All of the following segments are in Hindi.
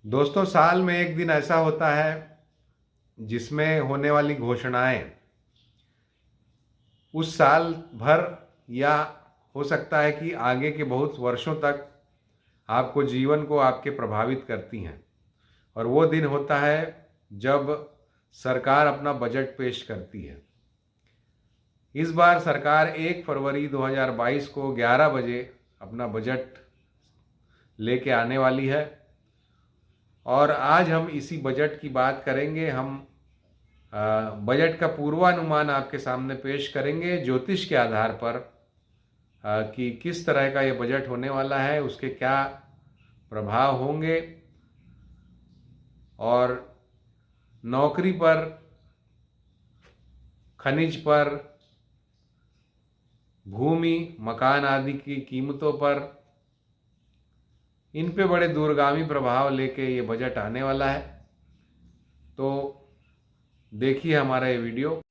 दोस्तों, साल में एक दिन ऐसा होता है जिसमें होने वाली घोषणाएं उस साल भर या हो सकता है कि आगे के बहुत वर्षों तक आपको जीवन को आपके प्रभावित करती हैं। और वो दिन होता है जब सरकार अपना बजट पेश करती है। इस बार सरकार 1 फरवरी 2022 को 11 बजे अपना बजट लेके आने वाली है और आज हम इसी बजट की बात करेंगे। हम बजट का पूर्वानुमान आपके सामने पेश करेंगे ज्योतिष के आधार पर कि किस तरह का ये बजट होने वाला है, उसके क्या प्रभाव होंगे और नौकरी पर, खनिज पर, भूमि मकान आदि की कीमतों पर, इन पे बड़े दूरगामी प्रभाव लेके ये बजट आने वाला है। तो देखिए हमारा ये वीडियो।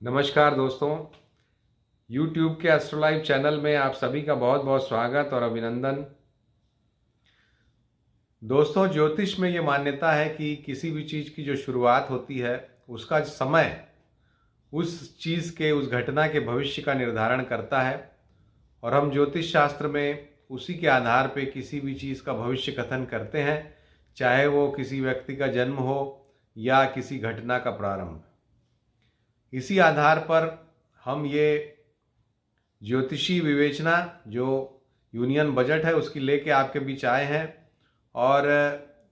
नमस्कार दोस्तों, YouTube के एस्ट्रोलाइव चैनल में आप सभी का बहुत बहुत स्वागत और अभिनंदन। दोस्तों, ज्योतिष में ये मान्यता है कि किसी भी चीज़ की जो शुरुआत होती है उसका समय उस चीज़ के, उस घटना के भविष्य का निर्धारण करता है और हम ज्योतिष शास्त्र में उसी के आधार पे किसी भी चीज़ का भविष्य कथन करते हैं, चाहे वो किसी व्यक्ति का जन्म हो या किसी घटना का प्रारंभ। इसी आधार पर हम ये ज्योतिषी विवेचना जो यूनियन बजट है उसकी लेके आपके बीच आए हैं और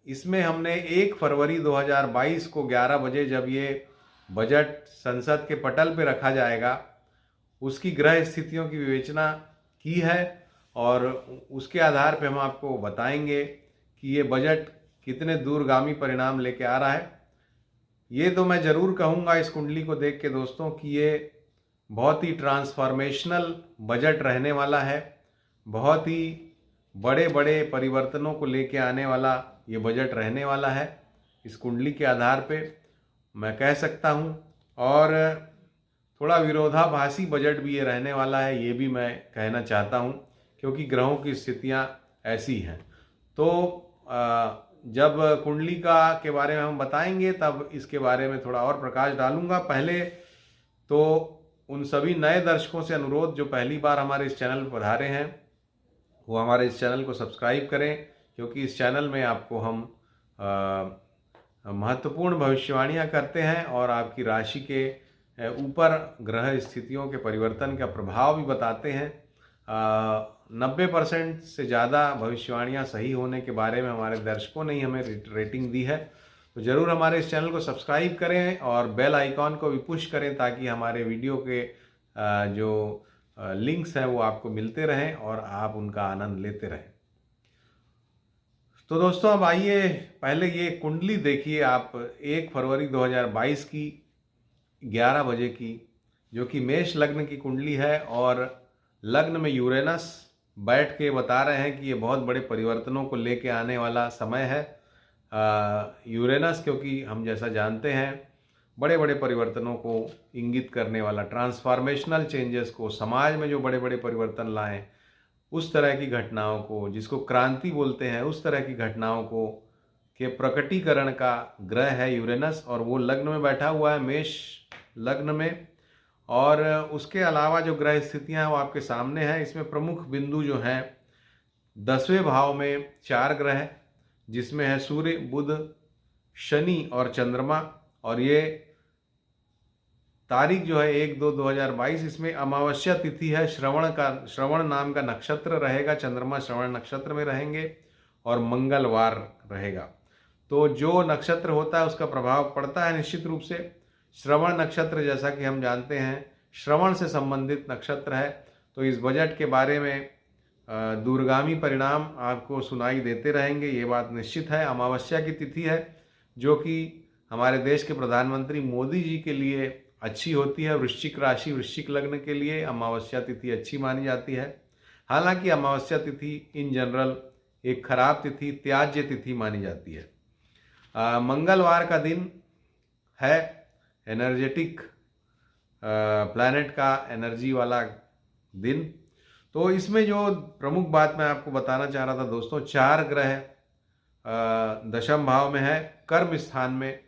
इसमें हमने 1 फरवरी 2022 को 11 बजे जब ये बजट संसद के पटल पे रखा जाएगा उसकी ग्रह स्थितियों की विवेचना की है और उसके आधार पे हम आपको बताएंगे कि ये बजट कितने दूरगामी परिणाम लेके आ रहा है। ये तो मैं ज़रूर कहूँगा इस कुंडली को देख के दोस्तों कि ये बहुत ही ट्रांसफॉर्मेशनल बजट रहने वाला है। बहुत ही बड़े बड़े परिवर्तनों को लेके आने वाला ये बजट रहने वाला है। इस कुंडली के आधार पे मैं कह सकता हूँ और थोड़ा विरोधाभासी बजट भी ये रहने वाला है, ये भी मैं कहना चाहता हूँ क्योंकि ग्रहों की स्थितियाँ ऐसी हैं। तो जब कुंडली का के बारे में हम बताएंगे तब इसके बारे में थोड़ा और प्रकाश डालूंगा। पहले तो उन सभी नए दर्शकों से अनुरोध जो पहली बार हमारे इस चैनल पर पधारे हैं वो हमारे इस चैनल को सब्सक्राइब करें, क्योंकि इस चैनल में आपको हम महत्वपूर्ण भविष्यवाणियाँ करते हैं और आपकी राशि के ऊपर ग्रह स्थितियों के परिवर्तन का प्रभाव भी बताते हैं। 90% से ज़्यादा भविष्यवाणियाँ सही होने के बारे में हमारे दर्शकों ने ही हमें रेटिंग दी है। तो ज़रूर हमारे इस चैनल को सब्सक्राइब करें और बेल आइकॉन को भी पुश करें ताकि हमारे वीडियो के जो लिंक्स हैं वो आपको मिलते रहें और आप उनका आनंद लेते रहें। तो दोस्तों, अब आइए पहले ये कुंडली देखिए आप 1 फरवरी 2022 की 11 बजे की, जो कि मेष लग्न की कुंडली है और लग्न में यूरेनस बैठ के बता रहे हैं कि ये बहुत बड़े परिवर्तनों को लेके आने वाला समय है। यूरेनस क्योंकि हम जैसा जानते हैं बड़े बड़े परिवर्तनों को इंगित करने वाला, ट्रांसफॉर्मेशनल चेंजेस को, समाज में जो बड़े बड़े परिवर्तन लाएं उस तरह की घटनाओं को, जिसको क्रांति बोलते हैं, उस तरह की घटनाओं को के प्रकटीकरण का ग्रह है यूरेनस और वो लग्न में बैठा हुआ है, मेष लग्न में। और उसके अलावा जो ग्रह स्थितियां हैं वो आपके सामने हैं। इसमें प्रमुख बिंदु जो हैं 10वें भाव में 4 ग्रह जिसमें है सूर्य, बुध, शनि और चंद्रमा। और ये तारीख जो है 1/2/2022, इसमें अमावस्या तिथि है, श्रवण नाम का नक्षत्र रहेगा, चंद्रमा श्रवण नक्षत्र में रहेंगे और मंगलवार रहेगा। तो जो नक्षत्र होता है उसका प्रभाव पड़ता है निश्चित रूप से। श्रवण नक्षत्र जैसा कि हम जानते हैं श्रवण से संबंधित नक्षत्र है, तो इस बजट के बारे में दूरगामी परिणाम आपको सुनाई देते रहेंगे, ये बात निश्चित है। अमावस्या की तिथि है जो कि हमारे देश के प्रधानमंत्री मोदी जी के लिए अच्छी होती है। वृश्चिक राशि, वृश्चिक लग्न के लिए अमावस्या तिथि अच्छी मानी जाती है। हालांकि अमावस्या तिथि इन जनरल एक खराब तिथि, त्याज्य तिथि मानी जाती है। मंगलवार का दिन है एनर्जेटिक प्लैनेट का एनर्जी वाला दिन। तो इसमें जो प्रमुख बात मैं आपको बताना चाह रहा था दोस्तों, 4 ग्रह दशम भाव में है, कर्म स्थान में,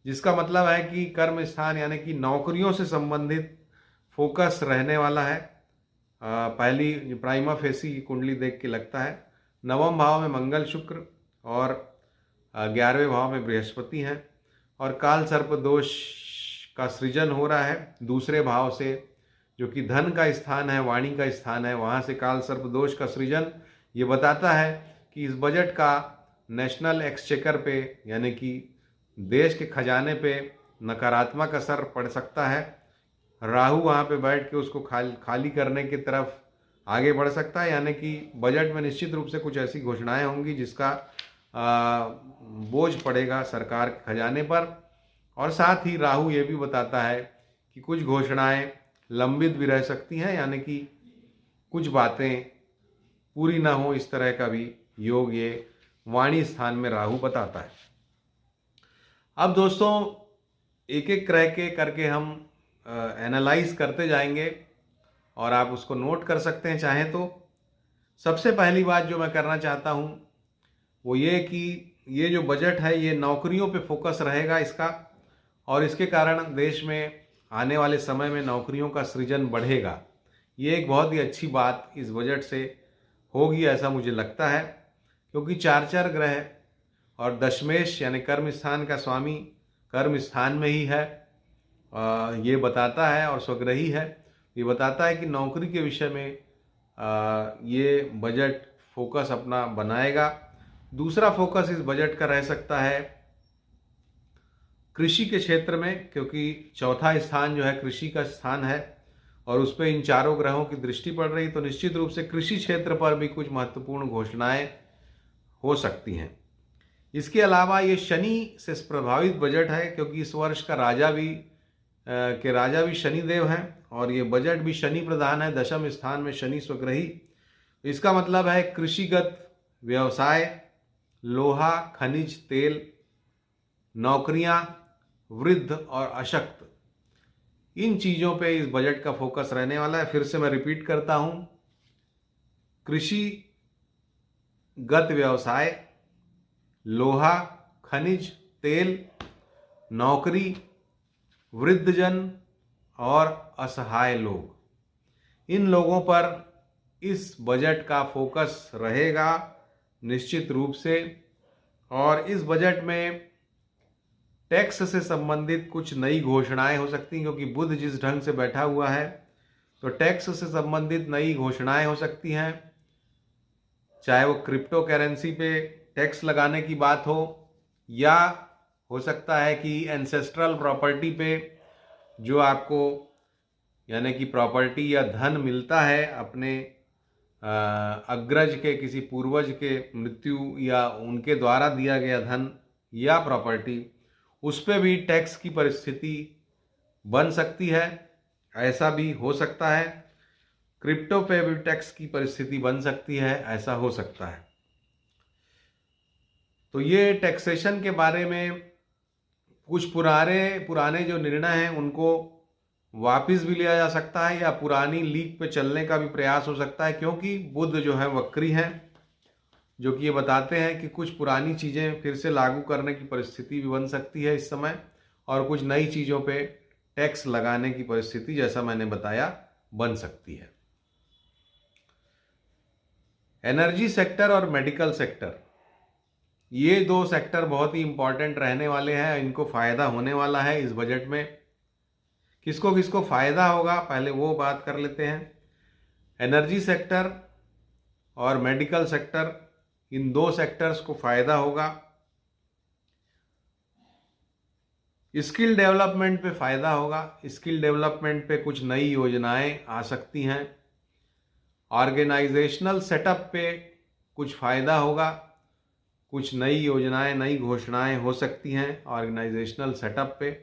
जिसका मतलब है कि कर्म स्थान यानी कि नौकरियों से संबंधित फोकस रहने वाला है। पहली प्राइमा फेसी की कुंडली देख के लगता है। नवम भाव में मंगल शुक्र और 11वें भाव में बृहस्पति हैं, और काल सर्प दोष का सृजन हो रहा है दूसरे भाव से, जो कि धन का स्थान है, वाणी का स्थान है, वहाँ से काल सर्प दोष का सृजन। ये बताता है कि इस बजट का नेशनल एक्सचेकर पे यानी कि देश के खजाने पे नकारात्मक असर पड़ सकता है। राहु वहाँ पे बैठ के उसको खाली करने की तरफ आगे बढ़ सकता है, यानी कि बजट में निश्चित रूप से कुछ ऐसी घोषणाएं होंगी जिसका बोझ पड़ेगा सरकार के खजाने पर। और साथ ही राहु ये भी बताता है कि कुछ घोषणाएं लंबित भी रह सकती हैं, यानी कि कुछ बातें पूरी ना हो, इस तरह का भी योग ये वाणी स्थान में राहु बताता है। अब दोस्तों एक एक ग्रह के करके हम एनालाइज करते जाएंगे और आप उसको नोट कर सकते हैं चाहें तो। सबसे पहली बात जो मैं करना चाहता हूं वो ये कि ये जो बजट है ये नौकरियों पे फोकस रहेगा इसका, और इसके कारण देश में आने वाले समय में नौकरियों का सृजन बढ़ेगा। ये एक बहुत ही अच्छी बात इस बजट से होगी ऐसा मुझे लगता है, क्योंकि 4 ग्रह और दशमेश यानी कर्म स्थान का स्वामी कर्म स्थान में ही है। ये बताता है, और स्वग्रही है, ये बताता है कि नौकरी के विषय में ये बजट फोकस अपना बनाएगा। दूसरा फोकस इस बजट का रह सकता है कृषि के क्षेत्र में, क्योंकि चौथा स्थान जो है कृषि का स्थान है और उस पर इन 4 ग्रहों की दृष्टि पड़ रही, तो निश्चित रूप से कृषि क्षेत्र पर भी कुछ महत्वपूर्ण घोषणाएं हो सकती हैं। इसके अलावा ये शनि से प्रभावित बजट है, क्योंकि इस वर्ष का राजा भी शनिदेव हैं और ये बजट भी शनि प्रधान है, दशम स्थान में शनि स्वग्रही। इसका मतलब है कृषिगत व्यवसाय, लोहा, खनिज तेल, नौकरियां, वृद्ध और अशक्त, इन चीज़ों पे इस बजट का फोकस रहने वाला है। फिर से मैं रिपीट करता हूं, कृषिगत व्यवसाय, लोहा, खनिज तेल, नौकरी, वृद्धजन और असहाय लोग, इन लोगों पर इस बजट का फोकस रहेगा निश्चित रूप से। और इस बजट में टैक्स से संबंधित कुछ नई घोषणाएं हो सकती हैं, क्योंकि बुध जिस ढंग से बैठा हुआ है तो टैक्स से संबंधित नई घोषणाएं हो सकती हैं, चाहे वो क्रिप्टो करेंसी पे टैक्स लगाने की बात हो, या हो सकता है कि एंसेस्ट्रल प्रॉपर्टी पे जो आपको यानी कि प्रॉपर्टी या धन मिलता है अपने अग्रज के, किसी पूर्वज के मृत्यु या उनके द्वारा दिया गया धन या प्रॉपर्टी, उस पर भी टैक्स की परिस्थिति बन सकती है, ऐसा भी हो सकता है। क्रिप्टो पे भी टैक्स की परिस्थिति बन सकती है, ऐसा हो सकता है। तो ये टैक्सेशन के बारे में कुछ पुराने जो निर्णय हैं उनको वापस भी लिया जा सकता है, या पुरानी लीक पे चलने का भी प्रयास हो सकता है, क्योंकि बुध जो है वक्री हैं, जो कि ये बताते हैं कि कुछ पुरानी चीज़ें फिर से लागू करने की परिस्थिति भी बन सकती है इस समय, और कुछ नई चीज़ों पे टैक्स लगाने की परिस्थिति, जैसा मैंने बताया, बन सकती है। एनर्जी सेक्टर और मेडिकल सेक्टर, ये 2 सेक्टर बहुत ही इंपॉर्टेंट रहने वाले हैं, इनको फ़ायदा होने वाला है इस बजट में। किसको किसको फ़ायदा होगा पहले वो बात कर लेते हैं। एनर्जी सेक्टर और मेडिकल सेक्टर, इन 2 सेक्टर्स को फ़ायदा होगा। स्किल डेवलपमेंट पे फ़ायदा होगा, स्किल डेवलपमेंट पे कुछ नई योजनाएं आ सकती हैं। ऑर्गेनाइजेशनल सेटअप पे कुछ फ़ायदा होगा, कुछ नई योजनाएं, नई घोषणाएं हो सकती हैं ऑर्गेनाइजेशनल सेटअप पे।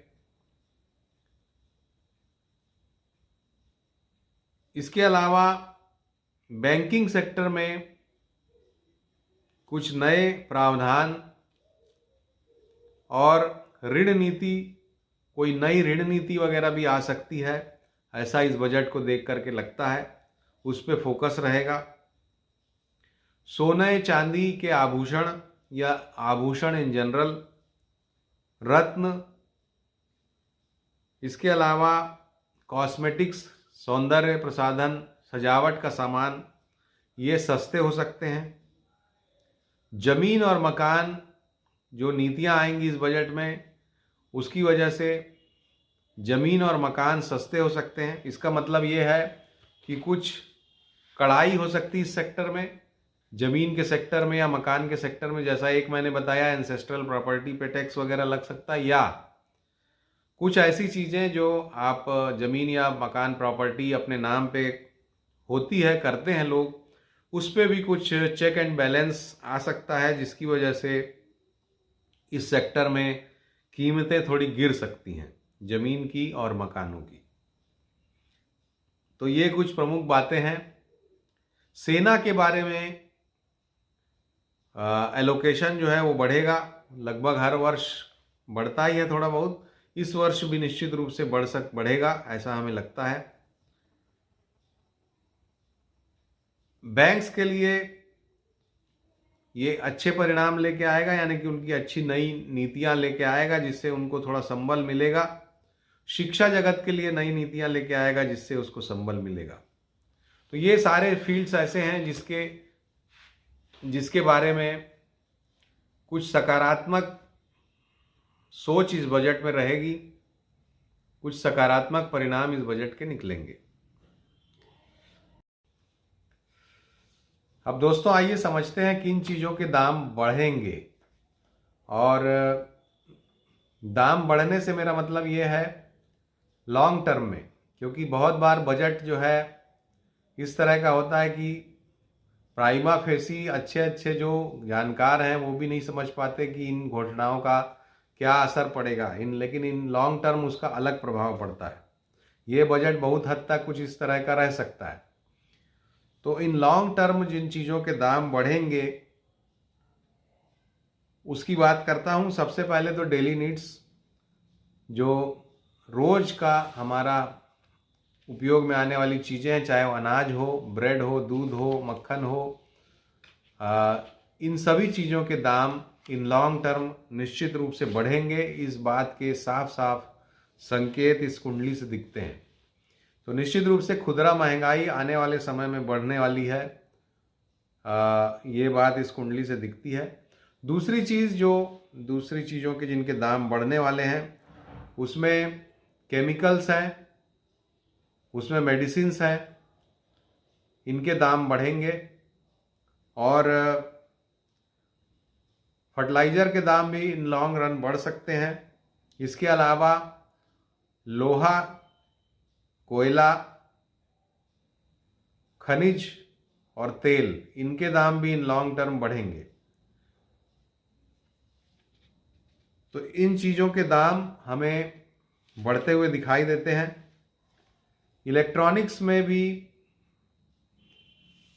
इसके अलावा बैंकिंग सेक्टर में कुछ नए प्रावधान और ऋण नीति, कोई नई ऋण नीति वगैरह भी आ सकती है, ऐसा इस बजट को देख करके लगता है। उस पर फोकस रहेगा। सोने चांदी के आभूषण या आभूषण इन जनरल, रत्न, इसके अलावा कॉस्मेटिक्स, सौंदर्य प्रसाधन, सजावट का सामान, ये सस्ते हो सकते हैं। जमीन और मकान, जो नीतियां आएंगी इस बजट में, उसकी वजह से जमीन और मकान सस्ते हो सकते हैं। इसका मतलब ये है कि कुछ कड़ाई हो सकती है इस सेक्टर में, जमीन के सेक्टर में या मकान के सेक्टर में। जैसा एक मैंने बताया, एंसेस्ट्रल प्रॉपर्टी पे टैक्स वगैरह लग सकता है, या कुछ ऐसी चीज़ें जो आप ज़मीन या मकान प्रॉपर्टी अपने नाम पे होती है, करते हैं लोग, उस पे भी कुछ चेक एंड बैलेंस आ सकता है, जिसकी वजह से इस सेक्टर में कीमतें थोड़ी गिर सकती हैं, ज़मीन की और मकानों की। तो ये कुछ प्रमुख बातें हैं। सेना के बारे में एलोकेशन जो है वो बढ़ेगा, लगभग हर वर्ष बढ़ता ही है थोड़ा बहुत। इस वर्ष भी निश्चित रूप से बढ़ेगा, ऐसा हमें लगता है। बैंक्स के लिए ये अच्छे परिणाम लेके आएगा, यानी कि उनकी अच्छी नई नीतियां लेके आएगा, जिससे उनको थोड़ा संबल मिलेगा। शिक्षा जगत के लिए नई नीतियां लेके आएगा, जिससे उसको संबल मिलेगा। तो ये सारे फील्ड्स ऐसे हैं जिसके बारे में कुछ सकारात्मक सोच इस बजट में रहेगी, कुछ सकारात्मक परिणाम इस बजट के निकलेंगे। अब दोस्तों आइए समझते हैं किन चीज़ों के दाम बढ़ेंगे। और दाम बढ़ने से मेरा मतलब ये है लॉन्ग टर्म में, क्योंकि बहुत बार बजट जो है इस तरह का होता है कि प्राइमा फेसी अच्छे जो जानकार हैं वो भी नहीं समझ पाते कि इन घोषणाओं का क्या असर पड़ेगा, लेकिन इन लॉन्ग टर्म उसका अलग प्रभाव पड़ता है। ये बजट बहुत हद तक कुछ इस तरह का रह सकता है। तो इन लॉन्ग टर्म जिन चीज़ों के दाम बढ़ेंगे उसकी बात करता हूँ। सबसे पहले तो डेली नीड्स, जो रोज का हमारा उपयोग में आने वाली चीज़ें हैं, चाहे वो अनाज हो, ब्रेड हो, दूध हो, मक्खन हो, इन सभी चीज़ों के दाम इन लॉन्ग टर्म निश्चित रूप से बढ़ेंगे। इस बात के साफ साफ संकेत इस कुंडली से दिखते हैं। तो निश्चित रूप से खुदरा महंगाई आने वाले समय में बढ़ने वाली है, ये बात इस कुंडली से दिखती है। दूसरी चीज़ों के जिनके दाम बढ़ने वाले हैं, उसमें केमिकल्स हैं, उसमें मेडिसिन्स हैं, इनके दाम बढ़ेंगे। और फर्टिलाइज़र के दाम भी इन लॉन्ग रन बढ़ सकते हैं। इसके अलावा लोहा, कोयला, खनिज और तेल, इनके दाम भी इन लॉन्ग टर्म बढ़ेंगे। तो इन चीज़ों के दाम हमें बढ़ते हुए दिखाई देते हैं। इलेक्ट्रॉनिक्स में भी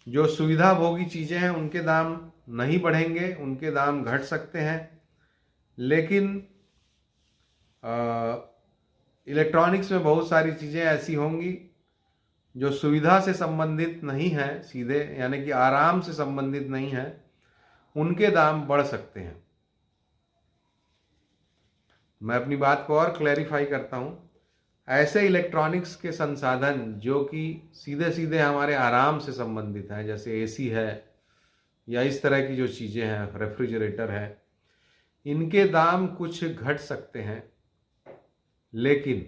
जो सुविधा भोगी चीज़ें हैं उनके दाम नहीं बढ़ेंगे, उनके दाम घट सकते हैं। लेकिन इलेक्ट्रॉनिक्स में बहुत सारी चीज़ें ऐसी होंगी जो सुविधा से संबंधित नहीं है सीधे, यानी कि आराम से संबंधित नहीं है, उनके दाम बढ़ सकते हैं। मैं अपनी बात को और क्लैरिफाई करता हूँ। ऐसे इलेक्ट्रॉनिक्स के संसाधन जो कि सीधे सीधे हमारे आराम से संबंधित हैं, जैसे एसी है या इस तरह की जो चीज़ें हैं, रेफ्रिजरेटर है, इनके दाम कुछ घट सकते हैं। लेकिन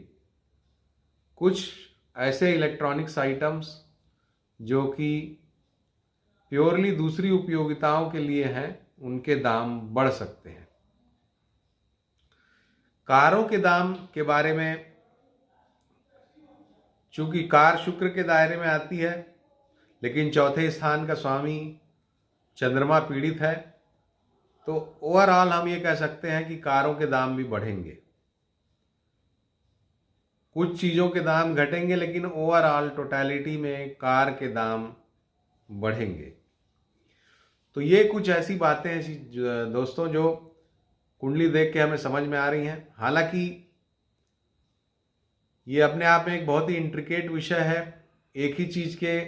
कुछ ऐसे इलेक्ट्रॉनिक्स आइटम्स जो कि प्योरली दूसरी उपयोगिताओं के लिए हैं, उनके दाम बढ़ सकते हैं। कारों के दाम के बारे में, चूंकि कार शुक्र के दायरे में आती है, लेकिन चौथे स्थान का स्वामी चंद्रमा पीड़ित है, तो ओवरऑल हम ये कह सकते हैं कि कारों के दाम भी बढ़ेंगे। कुछ चीज़ों के दाम घटेंगे, लेकिन ओवरऑल टोटलिटी में कार के दाम बढ़ेंगे। तो ये कुछ ऐसी बातें हैं दोस्तों जो कुंडली देख के हमें समझ में आ रही हैं। हालांकि ये अपने आप में एक बहुत ही इंट्रिकेट विषय है। एक ही चीज़ के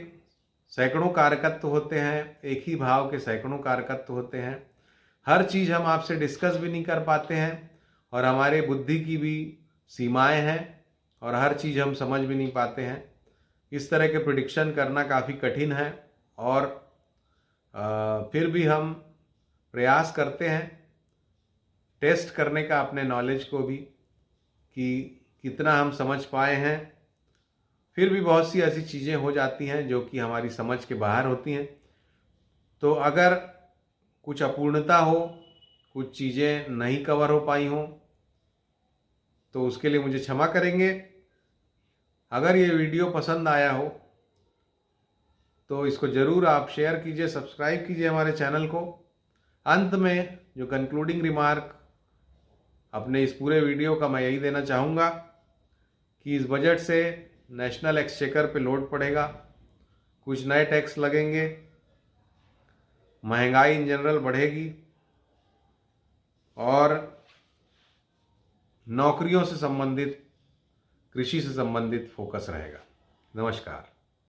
सैकड़ों कारकत्व होते हैं, एक ही भाव के सैकड़ों कारकत्व होते हैं। हर चीज़ हम आपसे डिस्कस भी नहीं कर पाते हैं और हमारे बुद्धि की भी सीमाएं हैं और हर चीज़ हम समझ भी नहीं पाते हैं। इस तरह के प्रिडिक्शन करना काफ़ी कठिन है और फिर भी हम प्रयास करते हैं टेस्ट करने का अपने नॉलेज को भी कि कितना हम समझ पाए हैं। फिर भी बहुत सी ऐसी चीज़ें हो जाती हैं जो कि हमारी समझ के बाहर होती हैं। तो अगर कुछ अपूर्णता हो, कुछ चीज़ें नहीं कवर हो पाई हों, तो उसके लिए मुझे क्षमा करेंगे। अगर ये वीडियो पसंद आया हो तो इसको ज़रूर आप शेयर कीजिए, सब्सक्राइब कीजिए हमारे चैनल को। अंत में जो कंक्लूडिंग रिमार्क अपने इस पूरे वीडियो का मैं यही देना चाहूँगा कि इस बजट से नेशनल एक्सचेकर पे लोड पड़ेगा, कुछ नए टैक्स लगेंगे, महंगाई इन जनरल बढ़ेगी और नौकरियों से संबंधित, कृषि से संबंधित फोकस रहेगा। नमस्कार।